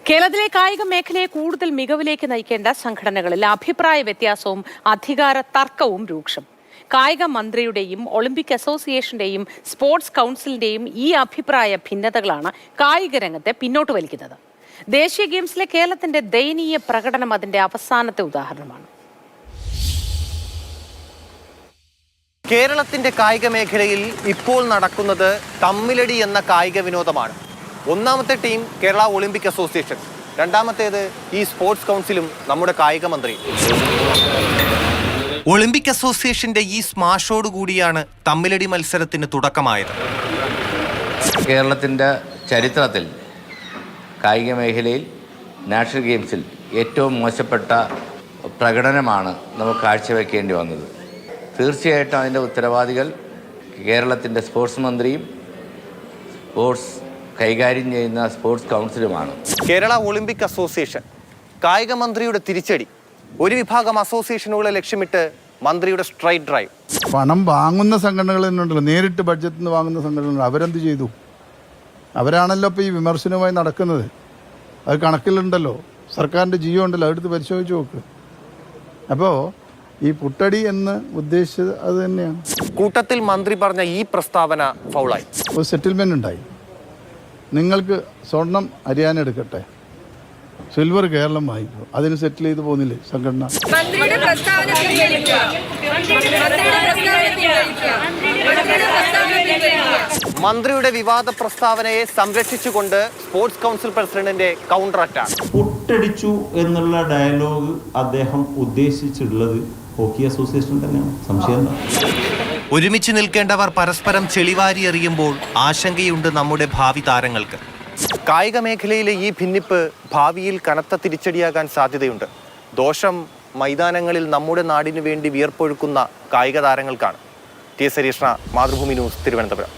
കേരളത്തിലെ കായിക മേഖലയെ കൂടുതൽ മികവിലേക്ക് നയിക്കേണ്ട സംഘടനകളിൽ അഭിപ്രായ വ്യത്യാസവും അധികാര തർക്കവും രൂക്ഷം. കായിക മന്ത്രിയുടെയും ഒളിമ്പിക് അസോസിയേഷന്റെയും സ്പോർട്സ് കൗൺസിലിന്റെയും ഈ അഭിപ്രായ ഭിന്നതകളാണ് കായിക രംഗത്തെ പിന്നോട്ട് വലിക്കുന്നത്. ദേശീയ ഗെയിംസിലെ കേരളത്തിന്റെ ദയനീയ പ്രകടനം അതിന്റെ അവസാനത്തെ ഉദാഹരണമാണ്. കേരളത്തിന്റെ കായിക മേഖലയിൽ ഇപ്പോൾ നടക്കുന്നത് തമ്മിലടി എന്ന കായിക വിനോദമാണ്. ഒന്നാമത്തെ ടീം കേരള ഒളിമ്പിക് അസോസിയേഷൻ, രണ്ടാമത്തേത് ഈ സ്പോർട്സ് കൗൺസിലും നമ്മുടെ കായിക മന്ത്രി. ഒളിമ്പിക് അസോസിയേഷന്റെ ഈ സ്മാഷോട് കൂടിയാണ് തമ്മിലടി മത്സരത്തിന് തുടക്കമായത്. കേരളത്തിൻ്റെ ചരിത്രത്തിൽ കായിക മേഖലയിൽ നാഷണൽ ഗെയിംസിൽ ഏറ്റവും മോശപ്പെട്ട പ്രകടനമാണ് നമുക്ക് കാഴ്ചവെക്കേണ്ടി വന്നത്. തീർച്ചയായിട്ടും അതിൻ്റെ ഉത്തരവാദികൾ കേരളത്തിൻ്റെ സ്പോർട്സ് മന്ത്രിയും സ്പോർട്സ് കൈകാര്യം ചെയ്യുന്ന സ്പോർട്സ് കൗൺസിലുമാണ്. കേരള ഒളിമ്പിക് അസോസിയേഷൻ കായിക മന്ത്രിയുടെ തിരിച്ചടി. ഒരു വിഭാഗം അസോസിയേഷനുകളെ ലക്ഷ്യമിട്ട് മന്ത്രിയുടെ സ്ട്രൈറ്റ് ഡ്രൈവ്. പണം വാങ്ങുന്ന സംഘടനകൾ തന്നെയുണ്ടല്ലോ, നേരിട്ട് ബഡ്ജറ്റിൽ നിന്ന് വാങ്ങുന്ന സംഘടനകൾ. അവരെന്ത് ചെയ്തു? അവരാണല്ലോ ഇപ്പോൾ ഈ വിമർശനവുമായി നടക്കുന്നത്. അത് കണക്കിലുണ്ടല്ലോ, സർക്കാരിൻ്റെ ജിയോ ഉണ്ടല്ലോ, അടുത്ത് പരിശോധിച്ച് നോക്ക്. അപ്പോൾ ഈ പുട്ടടി എന്ന് ഉദ്ദേശിച്ചത് അത് തന്നെയാണ്. കൂട്ടത്തിൽ മന്ത്രി പറഞ്ഞ ഈ പ്രസ്താവന ഫൗളായി. ഒരു സെറ്റിൽമെൻ്റ് ഉണ്ടായി. നിങ്ങൾക്ക് സ്വർണം ഹരിയാന എടുക്കട്ടെ, സിൽവർ കേരളം വാങ്ങിക്കും. അതിന് സെറ്റിൽ ചെയ്ത് പോകുന്നില്ലേ സംഘടന? മന്ത്രിയുടെ വിവാദ പ്രസ്താവനയെ സംരക്ഷിച്ചുകൊണ്ട് സ്പോർട്സ് കൗൺസിൽ പ്രസിഡന്റിന്റെ കൗണ്ടർ അറ്റാക്ക്. പുട്ടടിച്ചു എന്നുള്ള ഡയലോഗ് അദ്ദേഹം ഉദ്ദേശിച്ചിട്ടുള്ളത് ഹോക്കി അസോസിയേഷൻ തന്നെയാണ്. സംശയം. ഒരുമിച്ച് നിൽക്കേണ്ടവർ പരസ്പരം ചെളിവാരി എറിയുമ്പോൾ ആശങ്കയുണ്ട് നമ്മുടെ ഭാവി താരങ്ങൾക്ക്. കായിക മേഖലയിലെ ഈ ഭിന്നിപ്പ് ഭാവിയിൽ കനത്ത തിരിച്ചടിയാകാൻ സാധ്യതയുണ്ട്. ദോഷം മൈതാനങ്ങളിൽ നമ്മുടെ നാടിനു വേണ്ടി വിയർപ്പൊഴുക്കുന്ന കായിക താരങ്ങൾക്കാണ്. ടി. എസ്. ഹരീഷ്ണ, മാതൃഭൂമി ന്യൂസ്, തിരുവനന്തപുരം.